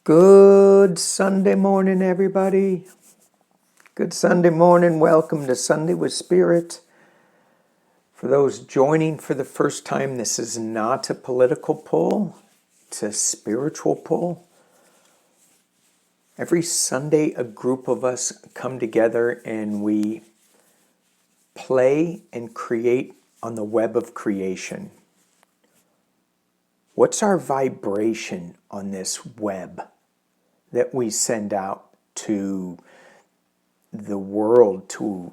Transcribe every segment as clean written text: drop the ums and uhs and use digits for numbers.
Good Sunday morning, everybody. Good Sunday morning. Welcome to Sunday with Spirit. For those joining for the first time, this is not a political pull, it's a spiritual pull. Every Sunday, a group of us come together and we play and create on the web of creation. What's our vibration on this web that we send out to the world, to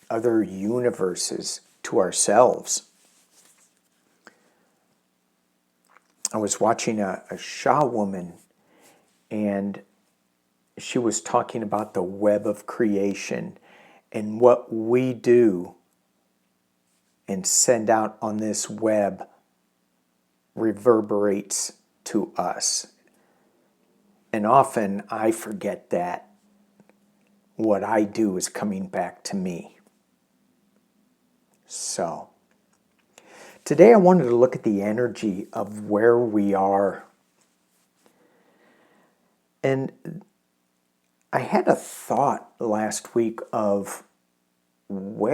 other universes, to ourselves? I was watching a Shah woman, and she was talking about the web of creation and what we do and send out on this web reverberates to us. And often I forget that what I do is coming back to me. So, today I wanted to look at the energy of where we are. And I had a thought last week of what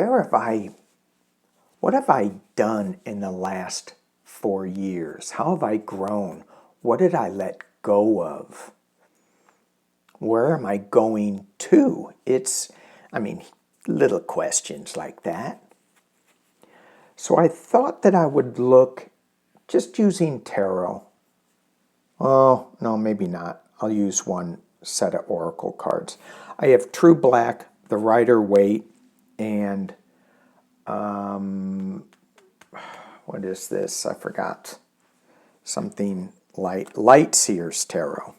have I done in the last 4 years? How have I grown? What did I let go of? Where am I going to? Little questions like that. So I thought that I would look just using tarot. Oh, no, maybe not. I'll use one set of oracle cards. I have True Black, the Rider-Waite, and what is this? I forgot. Something Light Seers Tarot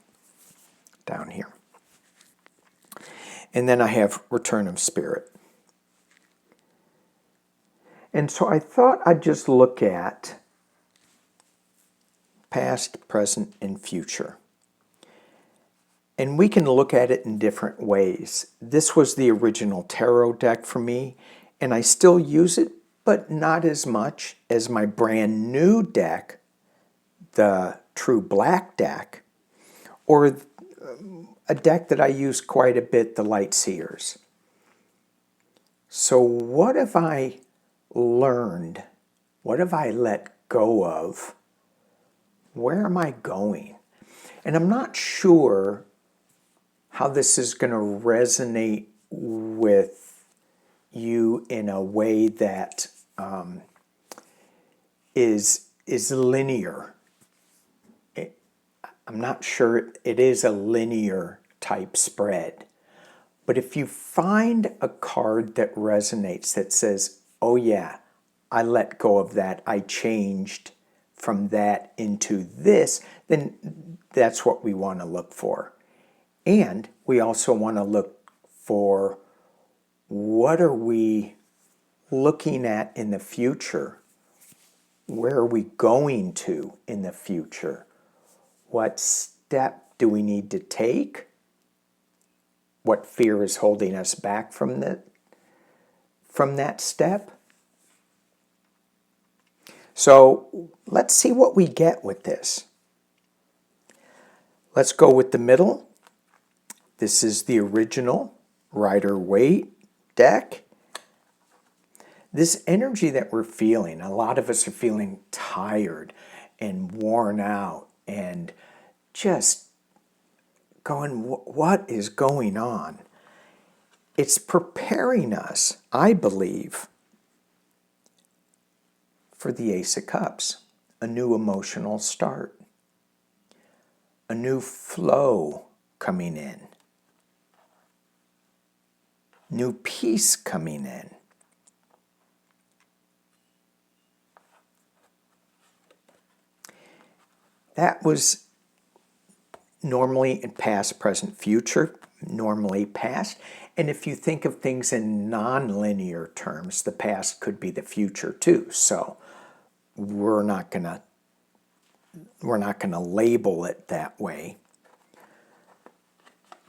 down here. And then I have Return of Spirit. And so I thought I'd just look at past, present, and future. And we can look at it in different ways. This was the original tarot deck for me, and I still use it, but not as much as my brand new deck, the True Black deck, or a deck that I use quite a bit, the Light Seers. So what have I learned? What have I let go of? Where am I going? And I'm not sure how this is going to resonate with you in a way that is linear. I'm not sure it is a linear type spread. But if you find a card that resonates, that says, oh yeah, I let go of that, I changed from that into this, then that's what we want to look for. And we also want to look for, what are we looking at in the future? Where are we going to in the future? What step do we need to take? What fear is holding us back from that step? So let's see what we get with this. Let's go with the middle. This is the original Rider-Waite deck. This energy that we're feeling, a lot of us are feeling tired and worn out and just going, what is going on? It's preparing us, I believe, for the Ace of Cups, a new emotional start, a new flow coming in, new peace coming in. That was normally in past, present, future, normally past. And if you think of things in non-linear terms, the past could be the future too. So we're not gonna label it that way.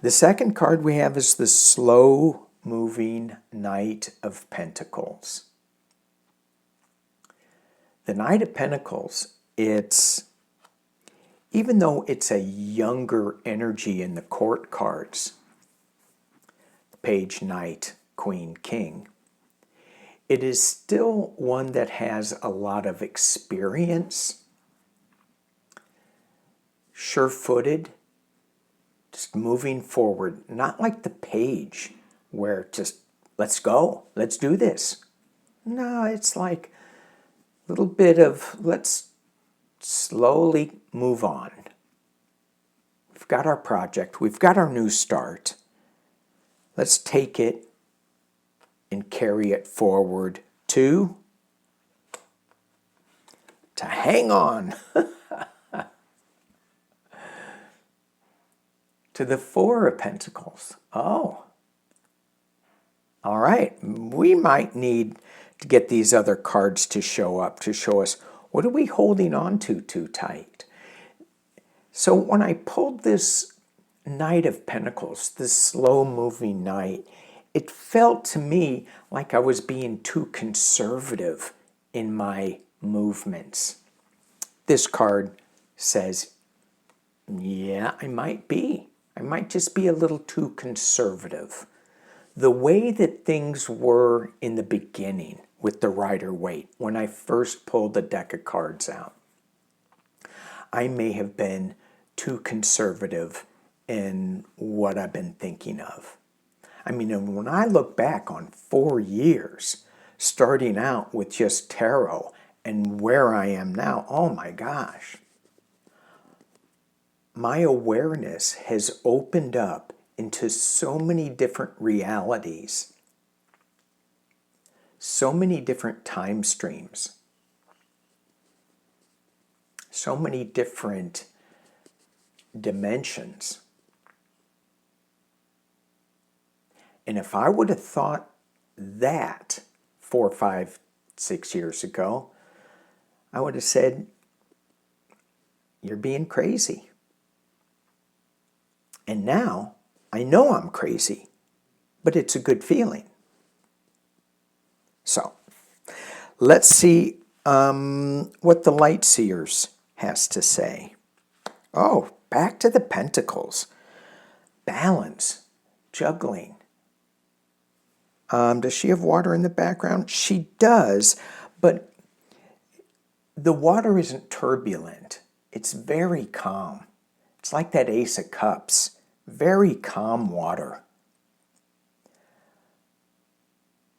The second card we have is the slow-moving Knight of Pentacles. The Knight of Pentacles, it's even though it's a younger energy in the court cards, Page, Knight, Queen, King, it is still one that has a lot of experience, sure-footed, just moving forward. Not like the Page, where just, let's go, let's do this. No, it's like a little bit of, let's slowly move on. We've got our project, we've got our new start. Let's take it and carry it forward to hang on. To the Four of Pentacles. Oh. All right. We might need to get these other cards to show up, to show us, what are we holding on to too tight? So when I pulled this Knight of Pentacles, this slow-moving knight, it felt to me like I was being too conservative in my movements. This card says, yeah, I might be. I might just be a little too conservative. The way that things were in the beginning with the Rider-Waite, when I first pulled the deck of cards out, I may have been too conservative in what I've been thinking of. I mean, and when I look back on 4 years, starting out with just tarot and where I am now, oh my gosh. My awareness has opened up into so many different realities, so many different time streams, so many different dimensions. And if I would have thought that 4, 5, 6 years ago, I would have said, you're being crazy. And now, I know I'm crazy, but it's a good feeling. So, let's see what the Light Seers has to say. Oh, back to the Pentacles. Balance, juggling. Does she have water in the background? She does, but the water isn't turbulent. It's very calm. It's like that Ace of Cups. Very calm water.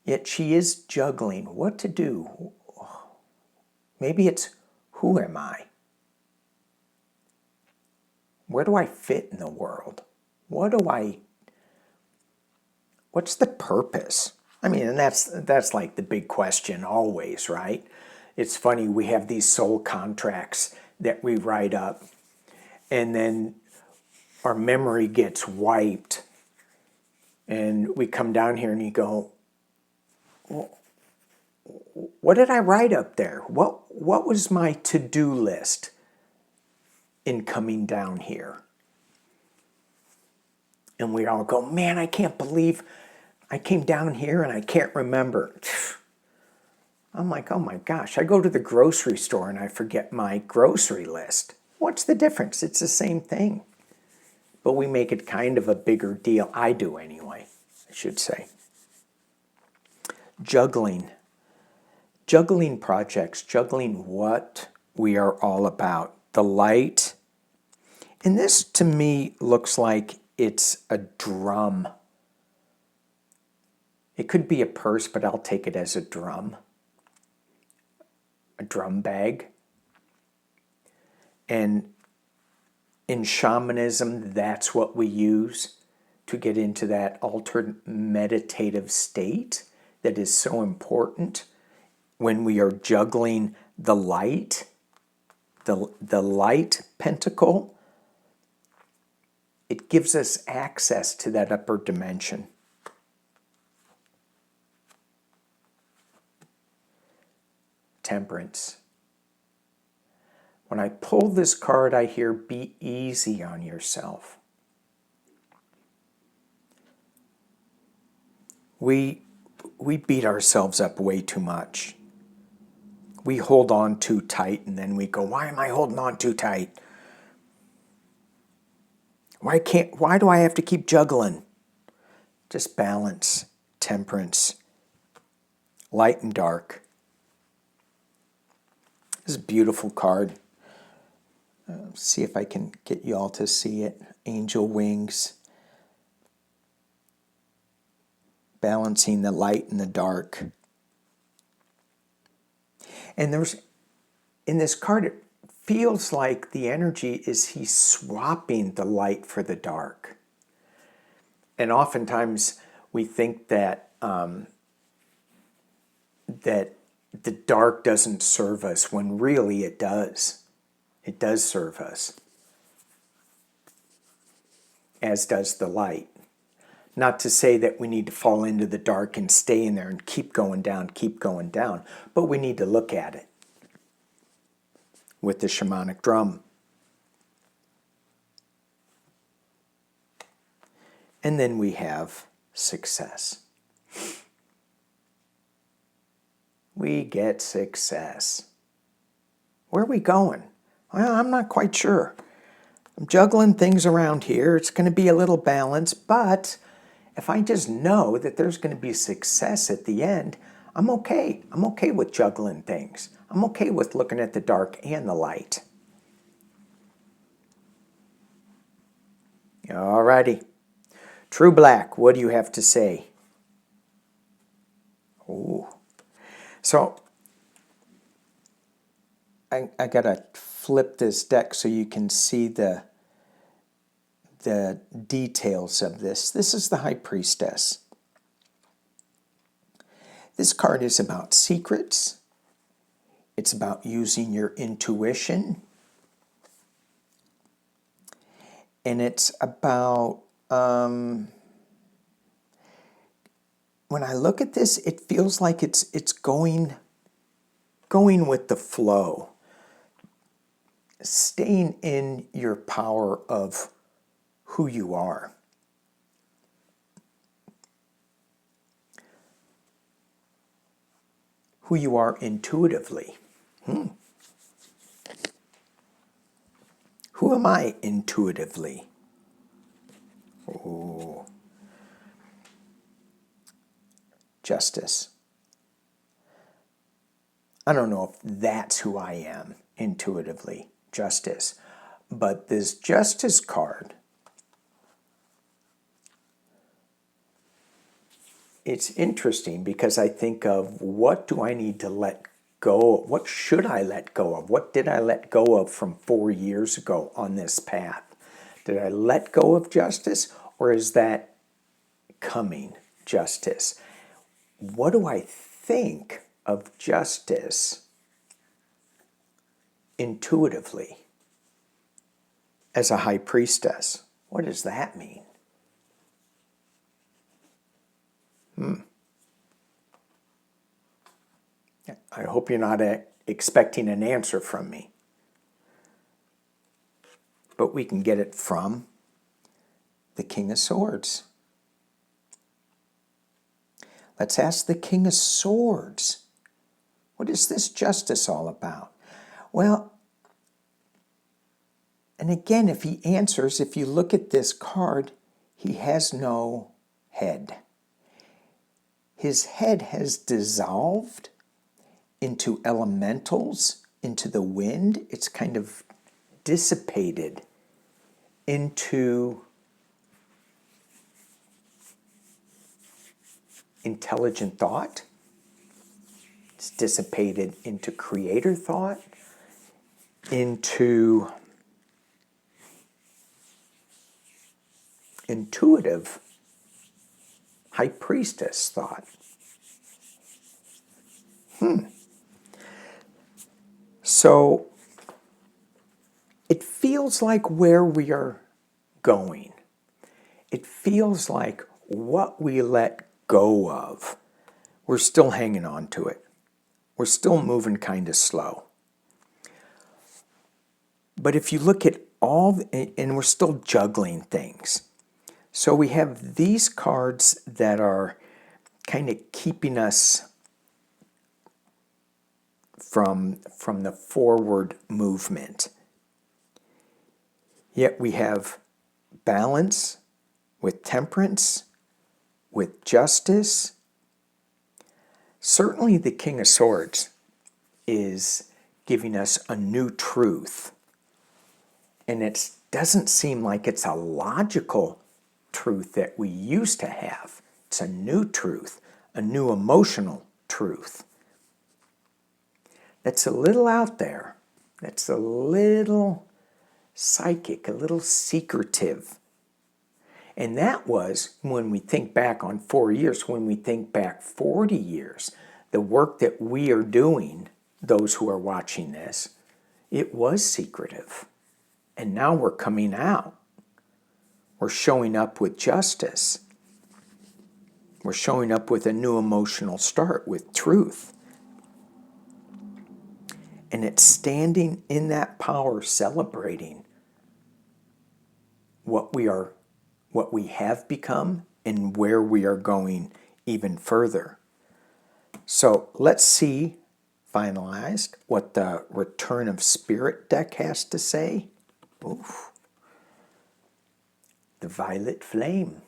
Yet she is juggling what to do. Maybe it's, who am I? Where do I fit in the world? What's the purpose? I mean, and that's like the big question always, right? It's funny, we have these soul contracts that we write up, and then our memory gets wiped, and we come down here and you go, well, what did I write up there? What was my to-do list in coming down here? And we all go, man, I can't believe I came down here and I can't remember. I'm like, oh my gosh, I go to the grocery store and I forget my grocery list. What's the difference? It's the same thing. But we make it kind of a bigger deal. I do anyway, I should say. Juggling. Juggling projects, juggling what we are all about. The light. And this to me looks like it's a drum. It could be a purse, but I'll take it as a drum. A drum bag. And in shamanism, that's what we use to get into that altered meditative state that is so important when we are juggling the light, the light pentacle. It gives us access to that upper dimension. Temperance. When I pull this card, I hear, be easy on yourself. We beat ourselves up way too much. We hold on too tight and then we go, why am I holding on too tight? Why do I have to keep juggling? Just balance, temperance, light and dark. This is a beautiful card. See if I can get you all to see it. Angel wings. Balancing the light and the dark. And in this card, it feels like the energy is he's swapping the light for the dark. And oftentimes we think that that the dark doesn't serve us, when really it does. It does serve us, as does the light. Not to say that we need to fall into the dark and stay in there and keep going down, but we need to look at it with the shamanic drum. And then we have success. We get success. Where are we going? Well, I'm not quite sure. I'm juggling things around here. It's going to be a little balance, but if I just know that there's going to be success at the end, I'm okay. I'm okay with juggling things. I'm okay with looking at the dark and the light. Alrighty. True Black, what do you have to say? Oh. So, I gotta flip this deck so you can see the details of this. This is the High Priestess. This card is about secrets. It's about using your intuition. And it's about, when I look at this, it feels like it's going with the flow. Staying in your power of who you are. Who you are intuitively. Who am I intuitively? Oh. Justice. I don't know if that's who I am intuitively. Justice. But this Justice card, it's interesting because I think of, what do I need to let go of? What should I let go of? What did I let go of from 4 years ago on this path? Did I let go of justice, or is that coming justice? What do I think of justice intuitively as a High Priestess? What does that mean? I hope you're not expecting an answer from me. But we can get it from the King of Swords. Let's ask the King of Swords. What is this justice all about? Well, and again, if he answers, if you look at this card, he has no head. His head has dissolved into elementals, into the wind. It's kind of dissipated into intelligent thought. It's dissipated into creator thought, into intuitive High Priestess thought. So it feels like where we are going. It feels like what we let go of, we're still hanging on to it. We're still moving kind of slow. But if you look at and we're still juggling things. So we have these cards that are kind of keeping us from the forward movement. Yet we have balance, with temperance, with justice. Certainly the King of Swords is giving us a new truth. And it doesn't seem like it's a logical truth that we used to have. It's a new truth, a new emotional truth. That's a little out there. That's a little psychic, a little secretive. And that was, when we think back on 4 years, when we think back 40 years, the work that we are doing, those who are watching this, it was secretive. And now we're coming out. We're showing up with justice. We're showing up with a new emotional start, with truth. And it's standing in that power, celebrating what we have become and where we are going even further. So let's see, finalized, what the Return of Spirit deck has to say. Oof. The Violet Flame.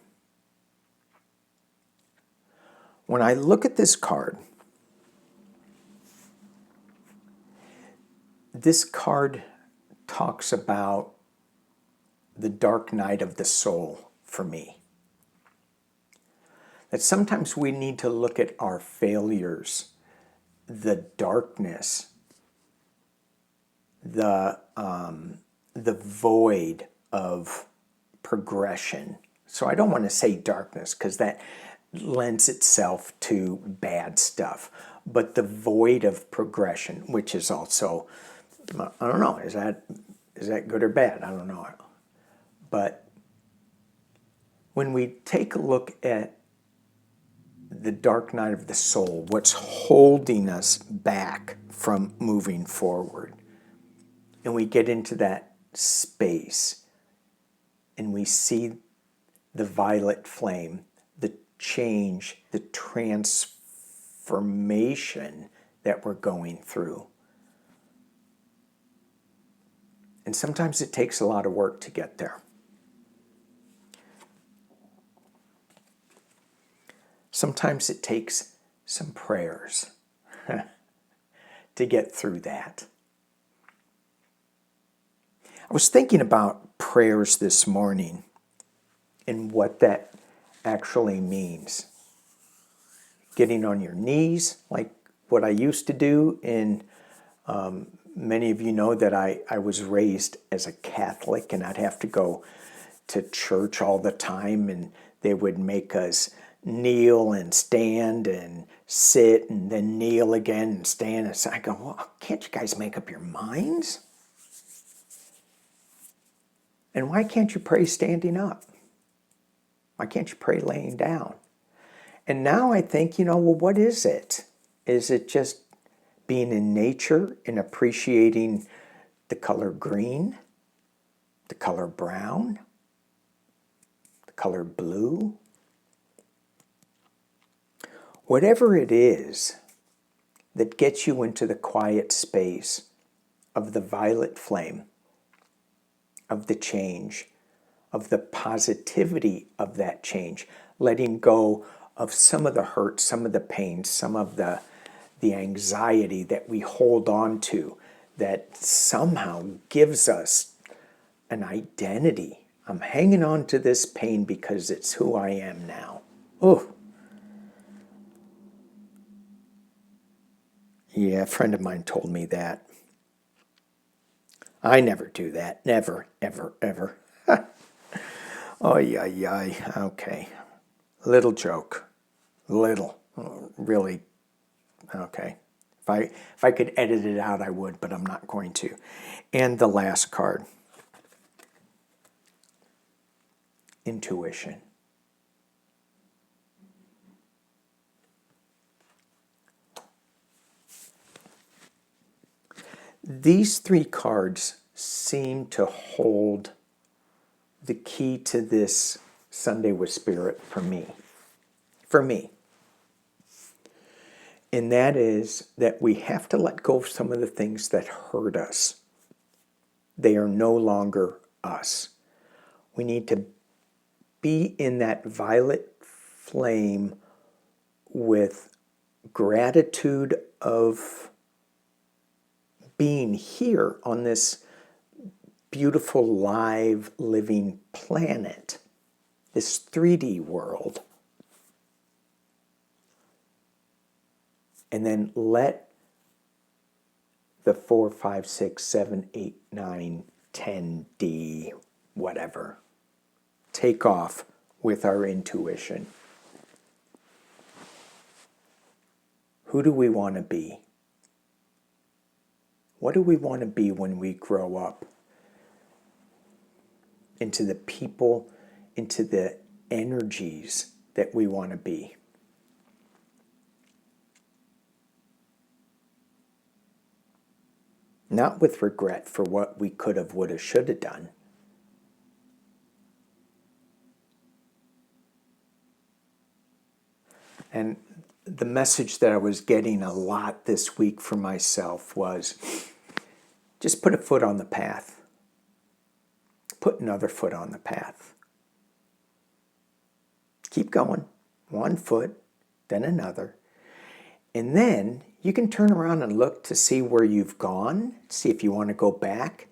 When I look at this card talks about the dark night of the soul for me. That sometimes we need to look at our failures, the darkness, the void of progression. So I don't want to say darkness because that lends itself to bad stuff. But the void of progression, which is also, I don't know, is that good or bad? I don't know. But when we take a look at the dark night of the soul, what's holding us back from moving forward, and we get into that space and we see the violet flame, the change, the transformation that we're going through. And sometimes it takes a lot of work to get there. Sometimes it takes some prayers to get through that. I was thinking about prayers this morning and what that actually means. Getting on your knees, like what I used to do. And many of you know that I was raised as a Catholic, and I'd have to go to church all the time, and they would make us kneel and stand and sit and then kneel again and stand. And so I go, well, can't you guys make up your minds? And why can't you pray standing up? Why can't you pray laying down? And now I think, well, what is it? Is it just being in nature and appreciating the color green, the color brown, the color blue? Whatever it is that gets you into the quiet space of the violet flame, of the change, of the positivity of that change, letting go of some of the hurt, some of the pain, some of the anxiety that we hold on to that somehow gives us an identity. I'm hanging on to this pain because it's who I am now. Oh. Yeah, a friend of mine told me that. I never do that. Never, ever, ever. Oh, yeah. Okay. Little joke. Little. Really. Okay. If I could edit it out, I would, but I'm not going to. And the last card. Intuition. These three cards seem to hold the key to this Sunday with Spirit for me. For me. And that is that we have to let go of some of the things that hurt us. They are no longer us. We need to be in that violet flame with gratitude of being here on this beautiful, live, living planet, this 3D world. And then let the 4, 5, 6, 7, 8, 9, 10D, whatever, take off with our intuition. Who do we want to be? What do we want to be when we grow up? Into the people, into the energies that we want to be. Not with regret for what we could have, would have, should have done. And the message that I was getting a lot this week for myself was just put a foot on the path. Put another foot on the path. Keep going. One foot, then another. And then you can turn around and look to see where you've gone, see if you want to go back.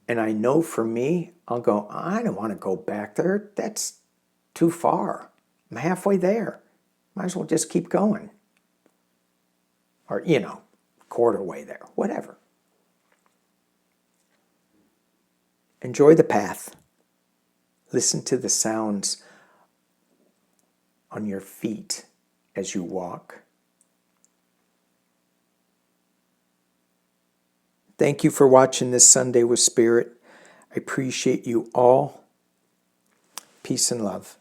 And I know for me, I'll go, I don't want to go back there. That's too far. I'm halfway there. Might as well just keep going. Or, quarter way there, whatever. Enjoy the path. Listen to the sounds on your feet as you walk. Thank you for watching this Sunday with Spirit. I appreciate you all. Peace and love.